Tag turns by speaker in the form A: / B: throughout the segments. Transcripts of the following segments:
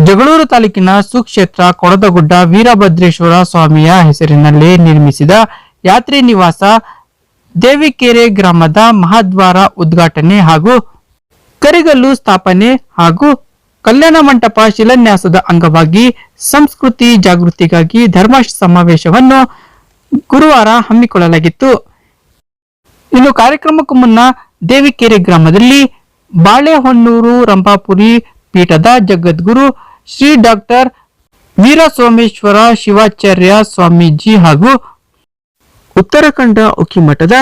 A: ಜಗಳೂರು ತಾಲೂಕಿನ ಸುಕ್ಷೇತ್ರ ಕೊಡದಗುಡ್ಡ ವೀರಭದ್ರೇಶ್ವರ ಸ್ವಾಮಿಯ ಹೆಸರಿನಲ್ಲಿ ನಿರ್ಮಿಸಿದ ಯಾತ್ರಿ ನಿವಾಸ ದೇವಿಕೆರೆ ಗ್ರಾಮದ ಮಹಾದ್ವಾರ ಉದ್ಘಾಟನೆ ಹಾಗೂ ಕರಿಗಲ್ಲು ಸ್ಥಾಪನೆ ಹಾಗೂ ಕಲ್ಯಾಣ ಮಂಟಪ ಶಿಲಾನ್ಯಾಸದ ಅಂಗವಾಗಿ ಸಂಸ್ಕೃತಿ ಜಾಗೃತಿಗಾಗಿ ಧರ್ಮ ಸಮಾವೇಶವನ್ನು ಗುರುವಾರ ಹಮ್ಮಿಕೊಳ್ಳಲಾಗಿತ್ತು. ಇನ್ನು ಕಾರ್ಯಕ್ರಮಕ್ಕೂ ಮುನ್ನ ದೇವಿಕೆರೆ ಗ್ರಾಮದಲ್ಲಿ ಬಾಳೆಹೊನ್ನೂರು ರಂಭಾಪುರಿ ಪೀಠದ ಜಗದ್ಗುರು ಶ್ರೀ ಡಾಕ್ಟರ್ ವೀರಸೋಮೇಶ್ವರ ಶಿವಾಚಾರ್ಯ ಸ್ವಾಮೀಜಿ ಹಾಗೂ ಉತ್ತರಾಖಂಡ ಉಕ್ಕಿಮಠದ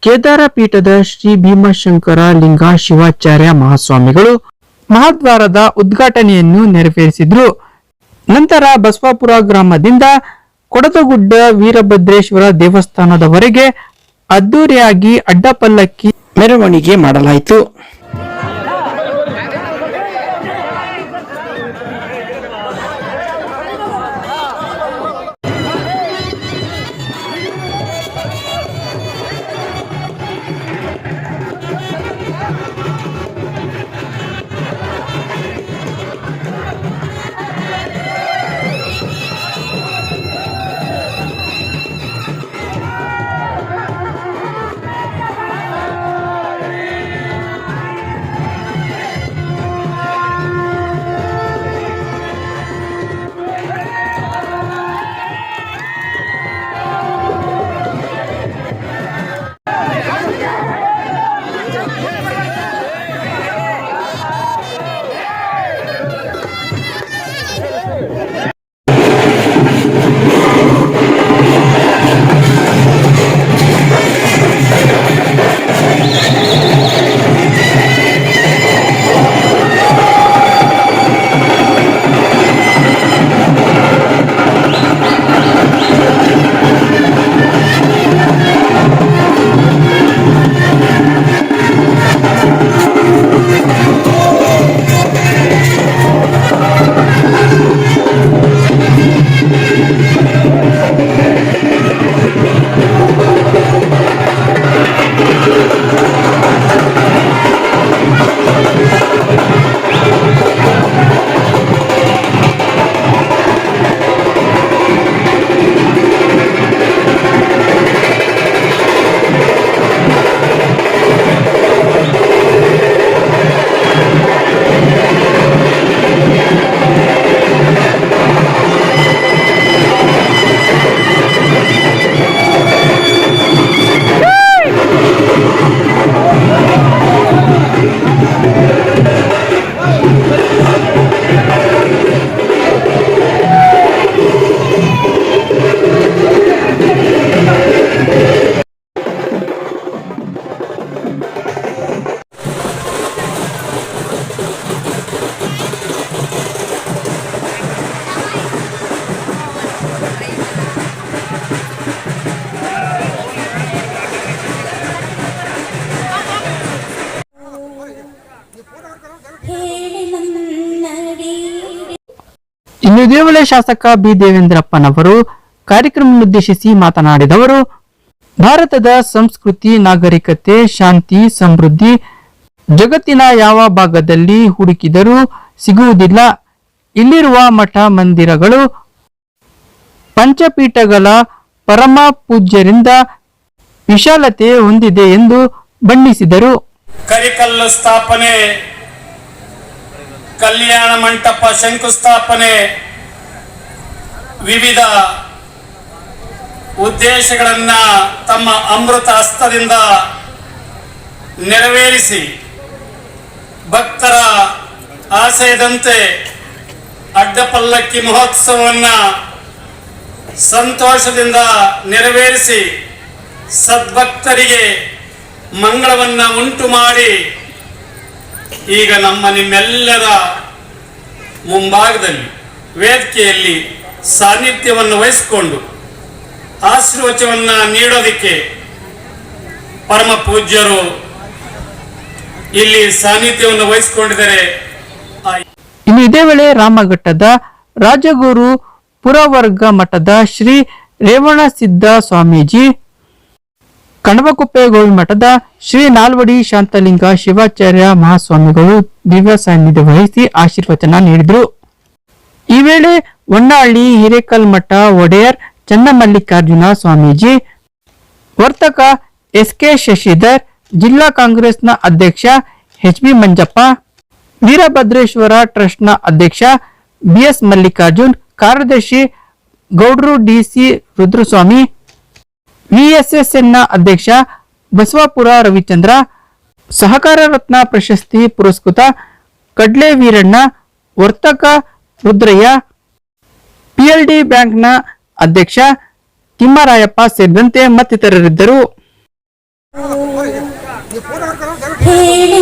A: ಕೇದಾರ ಪೀಠದ ಶ್ರೀ ಭೀಮಶಂಕರ ಲಿಂಗ ಶಿವಾಚಾರ್ಯ ಮಹಾಸ್ವಾಮಿಗಳು ಮಹಾದ್ವಾರದ ಉದ್ಘಾಟನೆಯನ್ನು ನೆರವೇರಿಸಿದ್ರು. ನಂತರ ಬಸವಾಪುರ ಗ್ರಾಮದಿಂದ ಕೊಡದಗುಡ್ಡ ವೀರಭದ್ರೇಶ್ವರ ದೇವಸ್ಥಾನದವರೆಗೆ ಅದ್ದೂರಿಯಾಗಿ ಅಡ್ಡಪಲ್ಲಕ್ಕಿ ಮೆರವಣಿಗೆ ಮಾಡಲಾಯಿತು. ಇನ್ನು ದೇವಳೆ ಶಾಸಕ ಬಿ ದೇವೇಂದ್ರಪ್ಪನವರು ಕಾರ್ಯಕ್ರಮವನ್ನುದ್ದೇಶಿಸಿ ಮಾತನಾಡಿದವರು, ಭಾರತದ ಸಂಸ್ಕೃತಿ, ನಾಗರಿಕತೆ, ಶಾಂತಿ, ಸಮೃದ್ಧಿ ಜಗತ್ತಿನ ಯಾವ ಭಾಗದಲ್ಲಿ ಹುಡುಕಿದರೂ ಸಿಗುವುದಿಲ್ಲ. ಇಲ್ಲಿರುವ ಮಠ ಮಂದಿರಗಳು ಪಂಚಪೀಠಗಳ ಪರಮ ಪೂಜ್ಯರಿಂದ ವಿಶಾಲತೆ ಹೊಂದಿದೆ ಎಂದು ಬಣ್ಣಿಸಿದರು.
B: ಕರಿಕಲ್ಲು ಸ್ಥಾಪನೆ, ಕಲ್ಯಾಣ ಮಂಟಪ ಶಂಕುಸ್ಥಾಪನೆ, ವಿವಿಧ ಉದ್ದೇಶಗಳನ್ನ ತಮ್ಮ ಅಮೃತ ಹಸ್ತದಿಂದ ನೆರವೇರಿಸಿ ಭಕ್ತರ ಆಶಯದಂತೆ ಅಡ್ಡಪಲ್ಲಕ್ಕಿ ಮಹೋತ್ಸವವನ್ನ ಸಂತೋಷದಿಂದ ನೆರವೇರಿಸಿ ಸದ್ಭಕ್ತರಿಗೆ ಮಂಗಳವನ್ನ ಉಂಟು ಮಾಡಿ ಈಗ ನಿಮ್ಮೆಲ್ಲರ ಮುಂಭಾಗದಲ್ಲಿ ವೇದಿಕೆಯಲ್ಲಿ ಸಾನ್ನಿಧ್ಯವನ್ನು ವಹಿಸಿಕೊಂಡು ಆಶೀರ್ವಚನವನ್ನ ನೀಡೋದಕ್ಕೆ ಪರಮ ಪೂಜ್ಯರು ಇಲ್ಲಿ ಸಾನ್ನಿಧ್ಯವನ್ನು ವಹಿಸಿಕೊಂಡಿದ್ದಾರೆ.
A: ಇನ್ನು ಇದೇ ವೇಳೆ ರಾಮಘಟ್ಟದ ರಾಜಗುರು ಪುರವರ್ಗ ಮಠದ ಶ್ರೀ ರೇವಣಸಿದ್ದ ಸ್ವಾಮೀಜಿ, ಕಣಬಕುಪ್ಪೆ ಗೋವಿಮಠದ ಶ್ರೀ ನಾಲ್ವಡಿ ಶಾಂತಲಿಂಗ ಶಿವಾಚಾರ್ಯ ಮಹಾಸ್ವಾಮಿಗಳು ದಿವ್ಯ ಸಾನ್ನಿಧ್ಯ ವಹಿಸಿ ಆಶೀರ್ವಚನ ನೀಡಿದರು. ಈ ವೇಳೆ ಹೊನ್ನಾಳಿ ಹಿರೇಕಲ್ಮಠ ಒಡೆಯರ್ ಚನ್ನಮಲ್ಲಿಕಾರ್ಜುನ ಸ್ವಾಮೀಜಿ, ವರ್ತಕ ಎಸ್.ಕೆ. ಶಶಿಧರ್, ಜಿಲ್ಲಾ ಕಾಂಗ್ರೆಸ್ನ ಅಧ್ಯಕ್ಷ ಎಚ್.ಬಿ. ಮಂಜಪ್ಪ, ವೀರಭದ್ರೇಶ್ವರ ಟ್ರಸ್ಟ್ನ ಅಧ್ಯಕ್ಷ ಬಿ.ಎಸ್. ಮಲ್ಲಿಕಾರ್ಜುನ್, ಕಾರ್ಯದರ್ಶಿ ಗೌಡ್ರು ಡಿ.ಸಿ. ರುದ್ರಸ್ವಾಮಿ, ವಿಎಸ್ಎಸ್ಎನ್ನ ಅಧ್ಯಕ್ಷ ಬಸವಾಪುರ ರವಿಚಂದ್ರ, ಸಹಕಾರ ರತ್ನ ಪ್ರಶಸ್ತಿ ಪುರಸ್ಕೃತ ಕಡ್ಲೆ ವೀರಣ್ಣ, ವರ್ತಕ ರುದ್ರಯ್ಯ, ಪಿಎಲ್ಡಿ ಬ್ಯಾಂಕ್ನ ಅಧ್ಯಕ್ಷ ತಿಮ್ಮರಾಯಪ್ಪ ಸೇರಿದಂತೆ ಮತ್ತಿತರರಿದ್ದರು.
C: ಹೇಳಿ